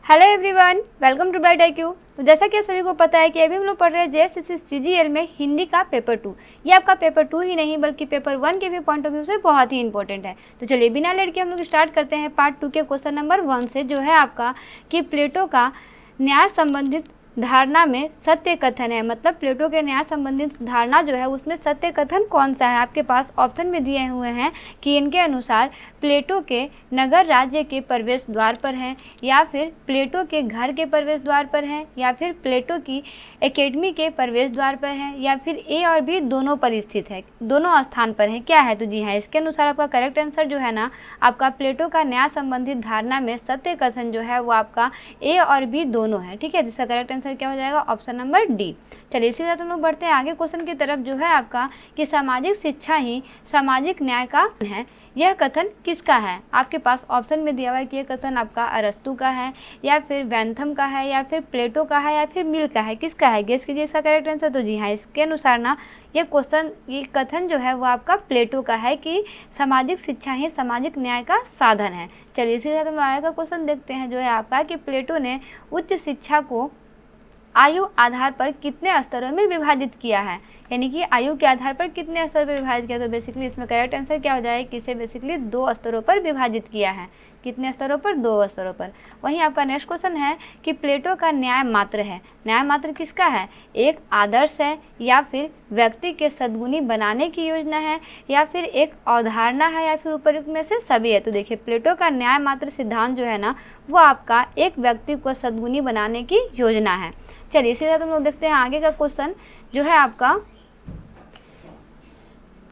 Hello everyone, welcome to Bright IQ। तो जैसा कि आप सभी को पता है कि अभी हम लोग पढ़ रहे हैं JSSC CGL में हिंदी का पेपर 2। ये आपका पेपर 2 ही नहीं बल्कि पेपर 1 के भी पॉइंट ऑफ व्यू से बहुत ही इंपॉर्टेंट है। तो चलिए बिना लेट के हम लोग स्टार्ट करते हैं पार्ट 2 के क्वेश्चन नंबर 1 से, जो है आपका कि प्लेटो का न्याय संबंधित धारणा में सत्य कथन है। मतलब प्लेटो के न्याय संबंधित धारणा जो है उसमें सत्य कथन कौन सा है। आपके पास ऑप्शन में दिए हुए हैं कि इनके अनुसार प्लेटो के नगर राज्य के प्रवेश द्वार पर है, या फिर प्लेटो के घर के प्रवेश द्वार पर है, या फिर प्लेटो की एकेडमी के प्रवेश द्वार पर है, या फिर ए और बी दोनों पर स्थित है, दोनों स्थान पर है। क्या है? तो जी हाँ, इसके अनुसार आपका करेक्ट आंसर जो है ना, आपका प्लेटो का न्याय संबंधित धारणा में सत्य कथन जो है वो आपका ए और बी दोनों है। ठीक है, जिसका करेक्ट आंसर क्या हो जाएगा? Option number D. चलिए इसी के साथ हम लोग बढ़ते हैं आगे क्वेश्चन की तरफ, जो है आपका कि सामाजिक शिक्षा ही सामाजिक न्याय का है। यह कथन किसका है? आपके पास ऑप्शन में दिया हुआ है कि यह कथन आपका अरस्तु का है, या फिर वैंथम का है, या फिर प्लेटो का है, या फिर मिल का है। किसका है? गेस कीजिए इसका करेक्ट आंसर। तो जी हाँ, इसके अनुसार ना ये कथन जो है वो आपका प्लेटो का है कि सामाजिक शिक्षा ही सामाजिक न्याय का साधन है। चलिए इसी के साथ हम आगे का क्वेश्चन देखते हैं, जो है आपका कि प्लेटो ने उच्च शिक्षा को आयु आधार पर कितने स्तरों में विभाजित किया है। यानी कि आयु के आधार पर कितने स्तर पर विभाजित किया। तो बेसिकली इसमें करेक्ट आंसर क्या हो जाएगा कि इसे बेसिकली 2 स्तरों पर विभाजित किया है। कितने स्तरों पर? 2 स्तरों पर। वहीं आपका नेक्स्ट क्वेश्चन है कि प्लेटो का न्याय मात्र है। न्याय मात्र किसका है? एक आदर्श है, या फिर व्यक्ति के सद्गुणी बनाने की योजना है, या फिर एक अवधारणा है, या फिर उपयुक्त में से सभी है। तो देखिए प्लेटो का न्याय मात्र सिद्धांत जो है ना वो आपका एक व्यक्ति को सद्गुणी बनाने की योजना है। चलिए इसी के साथ हम लोग देखते हैं आगे का क्वेश्चन, जो है आपका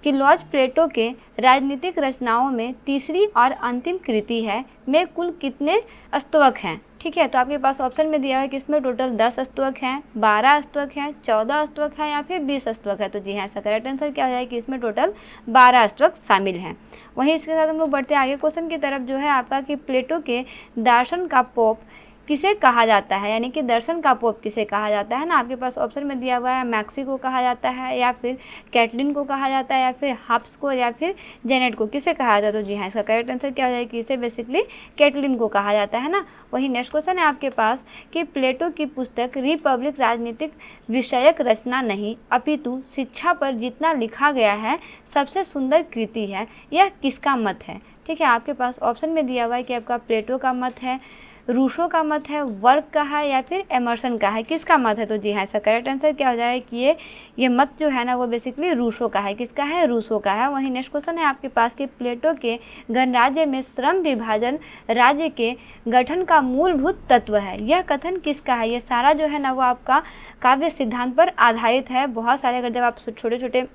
कि लॉज प्लेटो के राजनीतिक रचनाओं में तीसरी और अंतिम कृति है में कुल कितने स्तवक हैं। ठीक है, तो आपके पास ऑप्शन में दिया है कि इसमें टोटल 10 स्तवक हैं, 12 स्तवक हैं, 14 स्तवक हैं, या फिर 20 स्तवक है। तो जी हाँ, इसका करेक्ट आंसर क्या हो जाएगा कि इसमें टोटल 12 स्तवक शामिल हैं। वहीं इसके साथ हम लोग बढ़ते हैं आगे क्वेश्चन की तरफ, जो है आपका कि प्लेटो के दर्शन का पोप किसे कहा जाता है। यानी कि दर्शन का पोप किसे कहा जाता है ना, आपके पास ऑप्शन में दिया हुआ है मैक्सी को कहा जाता है, या फिर कैटलिन को कहा जाता है, या फिर हब्स को, या फिर जेनेट को। किसे कहा जाता है? तो जी हाँ, इसका करेक्ट आंसर क्या हो जाएगा कि इसे बेसिकली कैटलिन को कहा जाता है ना। वही नेक्स्ट क्वेश्चन है आपके पास कि प्लेटो की पुस्तक रिपब्लिक राजनीतिक विषयक रचना नहीं अपितु शिक्षा पर जितना लिखा गया है सबसे सुंदर कृति है। यह किसका मत है? ठीक है, आपके पास ऑप्शन में दिया हुआ है कि आपका प्लेटो का मत है, रूसो का मत है, वर्क का है, या फिर एमर्सन का है। किसका मत है? तो जी हाँ, इसका करेक्ट आंसर क्या हो जाएगा कि ये मत जो है ना वो बेसिकली रूसो का है। किसका है? रूसो का है। वहीं नेक्स्ट क्वेश्चन है आपके पास कि प्लेटो के गणराज्य में श्रम विभाजन राज्य के गठन का मूलभूत तत्व है। यह कथन किसका है? ये सारा जो है ना वो आपका काव्य सिद्धांत पर आधारित है। बहुत सारे, अगर जब आप छोटे छोटे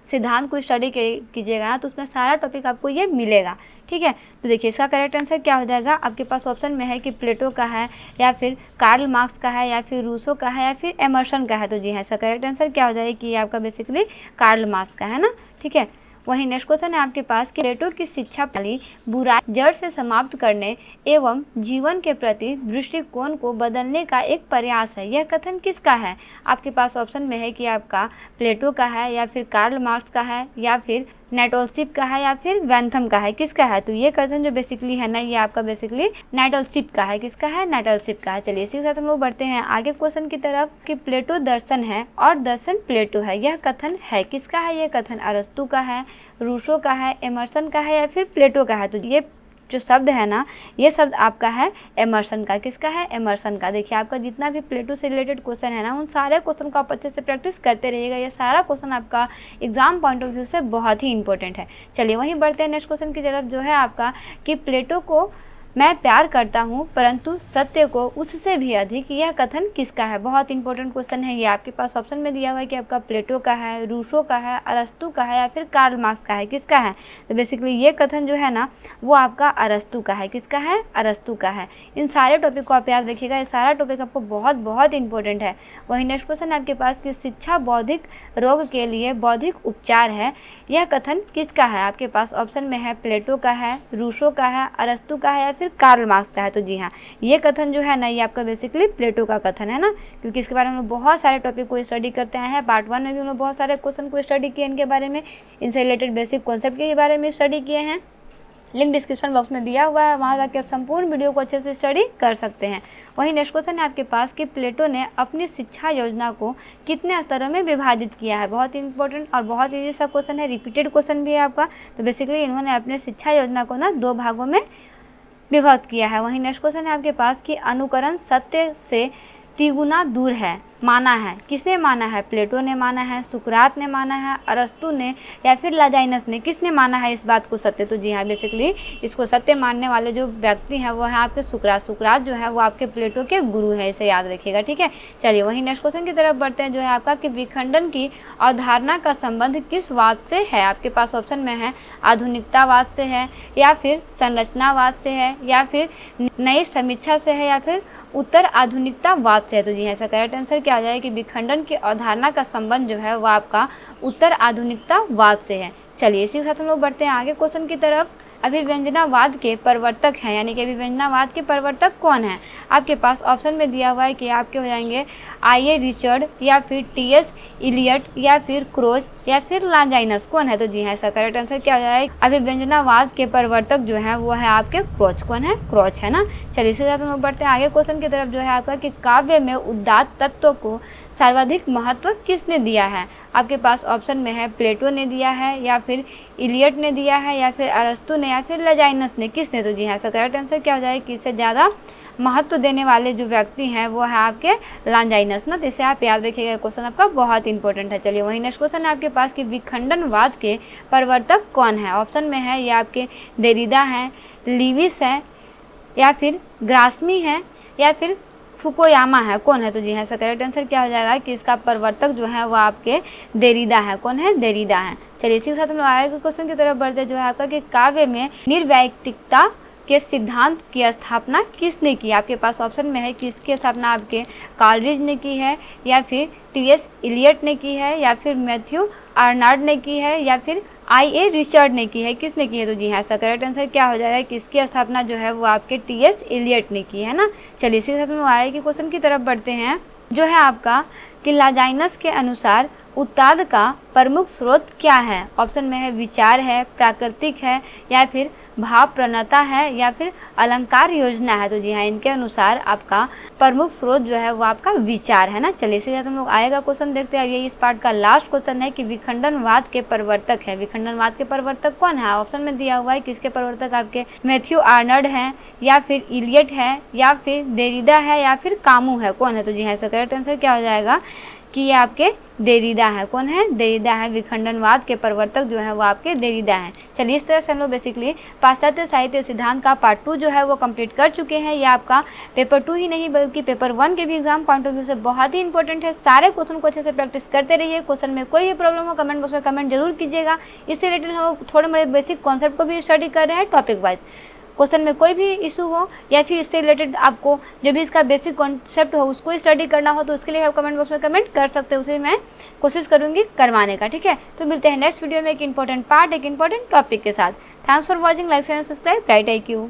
सिद्धांत को स्टडी कीजिएगा ना तो उसमें सारा टॉपिक आपको ये मिलेगा। ठीक है, तो देखिए इसका करेक्ट आंसर क्या हो जाएगा। आपके पास ऑप्शन में है कि प्लेटो का है, या फिर कार्ल मार्क्स का है, या फिर रूसो का है, या फिर एमर्सन का है। तो जी हाँ, इसका करेक्ट आंसर क्या हो जाएगा कि ये आपका बेसिकली कार्ल मार्क्स का है ना। ठीक है, वहीं नेक्स्ट क्वेश्चन है आपके पास कि प्लेटो की शिक्षा प्रणाली बुराई जड़ से समाप्त करने एवं जीवन के प्रति दृष्टिकोण को बदलने का एक प्रयास है। यह कथन किसका है? आपके पास ऑप्शन में है कि आपका प्लेटो का है, या फिर कार्ल मार्क्स का है, या फिर नेटोलशिप का है, या फिर वैंथम का है। किसका है? तो ये कथन जो बेसिकली है ना ये आपका बेसिकली नेटोलशिप का है। किसका है? नेटोलशिप का है। चलिए इसी के साथ हम लोग बढ़ते हैं आगे क्वेश्चन की तरफ कि प्लेटो दर्शन है और दर्शन प्लेटो है। यह कथन है किसका है? यह कथन अरस्तु का है, रूसो का है, एमर्सन का है, या फिर प्लेटो का है। तो ये जो शब्द है ना ये शब्द आपका है एमर्सन का। किसका है? एमर्सन का। देखिए आपका जितना भी प्लेटो से रिलेटेड क्वेश्चन है ना उन सारे क्वेश्चन को आप अच्छे से प्रैक्टिस करते रहिएगा। ये सारा क्वेश्चन आपका एग्जाम पॉइंट ऑफ व्यू से बहुत ही इंपॉर्टेंट है। चलिए वहीं बढ़ते हैं नेक्स्ट क्वेश्चन की तरफ, जो है आपका कि प्लेटो को मैं प्यार करता हूँ परंतु सत्य को उससे भी अधिक। यह कथन किसका है? बहुत इंपॉर्टेंट क्वेश्चन है ये। आपके पास ऑप्शन में दिया हुआ है कि आपका प्लेटो का है, रूसो का है, अरस्तु का है, या फिर कार्ल मार्क्स का है। किसका है? तो बेसिकली ये कथन जो है ना वो आपका अरस्तु का है। किसका है? अरस्तु का है। इन सारे टॉपिक को आप याद रखिएगा, ये सारा टॉपिक आपको बहुत बहुत इंपॉर्टेंट है। वही नेक्स्ट क्वेश्चन आपके पास कि शिक्षा बौद्धिक रोग के लिए बौद्धिक उपचार है। यह कथन किसका है? आपके पास ऑप्शन में है प्लेटो का है, रूसो का है, अरस्तु का है, या फिर कार्ल मार्क्स का है। तो जी हाँ, ये कथन जो है ना ये आपका बेसिकली प्लेटो का कथन है ना, क्योंकि इसके बारे में हम लोग बहुत सारे टॉपिक को स्टडी करते हैं। पार्ट 1 में भी हम लोग बहुत सारे क्वेश्चन को स्टडी किए इनके बारे में, इनसे रिलेटेड बेसिक कॉन्सेप्ट के बारे में स्टडी किए हैं। लिंक डिस्क्रिप्शन बॉक्स में दिया हुआ है, वहाँ जाकर आप संपूर्ण वीडियो को अच्छे से स्टडी कर सकते हैं। वहीं नेक्स्ट क्वेश्चन है आपके पास कि प्लेटो ने अपनी शिक्षा योजना को कितने स्तरों में विभाजित किया है। बहुत ही इंपॉर्टेंट और बहुत ईजी सा क्वेश्चन है, रिपीटेड क्वेश्चन भी है आपका। तो बेसिकली इन्होंने अपने शिक्षा योजना को ना 2 भागों में विभक्त किया है। वहीं नेक्स्ट क्वेश्चन है आपके पास कि अनुकरण सत्य से तिगुना दूर है माना है। किसने माना है? प्लेटो ने माना है, सुकरात ने माना है, अरस्तु ने या फिर लाजाइनस ने, किसने माना है इस बात को सत्य? तो जी हाँ, बेसिकली इसको सत्य मानने वाले जो व्यक्ति हैं वो है आपके सुकरात। सुकरात जो है वो आपके प्लेटो के गुरु है, इसे याद रखिएगा, ठीक है। चलिए वहीं नेक्स्ट क्वेश्चन की तरफ बढ़ते हैं, जो है आपका कि विखंडन की अवधारणा का संबंध किस वाद से है। आपके पास ऑप्शन में है आधुनिकतावाद से है, या फिर संरचनावाद से है, या फिर नई समीक्षा से है, या फिर उत्तर आधुनिकतावाद से है। तो जी हाँ, इसका करेक्ट आंसर क्या आ जाए कि विखंडन की अवधारणा का संबंध जो है वो आपका उत्तर आधुनिकतावाद से है। चलिए इसी के साथ हम लोग बढ़ते हैं आगे क्वेश्चन की तरफ। अभिव्यंजनावाद के प्रवर्तक हैं, यानी कि अभिव्यंजनावाद के प्रवर्तक कौन है? आपके पास ऑप्शन में दिया हुआ है कि आपके हो जाएंगे आई.ए. रिचर्ड, या फिर टी.एस. इलियट, या फिर क्रोज, या फिर लाजाइनस। कौन है? तो जी हाँ, इसका करेक्ट आंसर क्या हो जाएगा? अभिव्यंजनावाद के प्रवर्तक जो है वो है आपके क्रोच। कौन है? क्रोच, है ना। चलिए इसके साथ हम लोग बढ़ते हैं आगे क्वेश्चन की तरफ, जो है आपका कि काव्य में उदात्त तत्व को सर्वाधिक महत्व किसने दिया है? आपके पास ऑप्शन में है प्लेटो ने दिया है, या फिर इलियट ने दिया है, या फिर अरस्तु ने, या फिर लाजाइनस ने, किसने? तो जी हाँ, इसका करेक्ट आंसर क्या हो जाएगा कि इससे ज़्यादा महत्व देने वाले जो व्यक्ति हैं वो है आपके लाजाइनस ना। तो इसे आप याद रखिएगा, क्वेश्चन आपका बहुत इंपॉर्टेंट है। चलिए वही नेक्स्ट क्वेश्चन है आपके पास कि विखंडनवाद के प्रवर्तक कौन है? ऑप्शन में है ये आपके देरिदा हैं, लीविस है, या फिर ग्रास्मी है, या फिर फुकुयामा है। कौन है? तो जी हाँ, इसका करेक्ट आंसर क्या हो जाएगा कि इसका प्रवर्तक जो है वो आपके देरिदा है। कौन है? देरिदा है। चलिए इसी के साथ हम लोग आगे क्वेश्चन की तरफ बढ़ते, जो है आपका कि काव्य में निर्वैयक्तिकता के सिद्धांत की स्थापना किसने की? आपके पास ऑप्शन में है कि इसकी स्थापना आपके कॉलरिज ने की है, या फिर टी.एस. इलियट ने की है, या फिर मैथ्यू आर्नाल्ड ने की है, या फिर आई.ए. रिचर्ड ने की है। किसने की है? तो जी हाँ, इसका करेक्ट आंसर क्या हो जाएगा कि इसकी स्थापना जो है वो आपके टी.एस. इलियट ने की है ना। चलिए इसी के साथ हम आए कि क्वेश्चन की तरफ बढ़ते हैं, जो है आपका कि लाजाइनस के अनुसार उत्ताद का प्रमुख स्रोत क्या है? ऑप्शन में है विचार है, प्राकृतिक है, या फिर भाव प्रणता है, या फिर अलंकार योजना है। तो जी हाँ, इनके अनुसार आपका प्रमुख स्रोत जो है वो आपका विचार है ना। चलिए इसी के साथ हम लोग आएगा क्वेश्चन देखते हैं। ये इस पार्ट का लास्ट क्वेश्चन है कि विखंडनवाद के प्रवर्तक है। विखंडनवाद के प्रवर्तक कौन है? ऑप्शन में दिया हुआ है कि इसके प्रवर्तक आपके मैथ्यू आर्नल्ड हैं, या फिर इलियट है, या फिर देरिदा है, या फिर कामू है। कौन है? तो जी हाँ, इसका करेक्ट आंसर क्या हो जाएगा कि ये आपके देरिदा है। कौन है? देरिदा है। विखंडनवाद के प्रवर्तक जो है वो आपके देरिदा है। चलिए इस तरह से हम लोग बेसिकली पाश्चात्य साहित्य सिद्धांत का पार्ट 2 जो है वो कंप्लीट कर चुके हैं। ये आपका पेपर 2 ही नहीं बल्कि पेपर 1 के भी एग्जाम पॉइंट ऑफ व्यू से बहुत ही इंपॉर्टेंट है। सारे क्वेश्चन को अच्छे से प्रैक्टिस करते रहिए। क्वेश्चन में कोई भी प्रॉब्लम हो कमेंट बॉक्स में कमेंट जरूर कीजिएगा। इससे रिलेटेड हम थोड़े बड़े बेसिक कॉन्सेप्ट को भी स्टडी कर रहे हैं टॉपिक वाइज। क्वेश्चन में कोई भी इशू हो या फिर इससे रिलेटेड आपको जो भी इसका बेसिक कॉन्सेप्ट हो उसको स्टडी करना हो तो उसके लिए आप कमेंट बॉक्स में कमेंट कर सकते हैं, उसे मैं कोशिश करूंगी करवाने का। ठीक है, तो मिलते हैं नेक्स्ट वीडियो में एक इंपॉर्टेंट पार्ट, एक इंपॉर्टेंट टॉपिक के साथ। Thanks for watching, like and subscribe, bright IQ।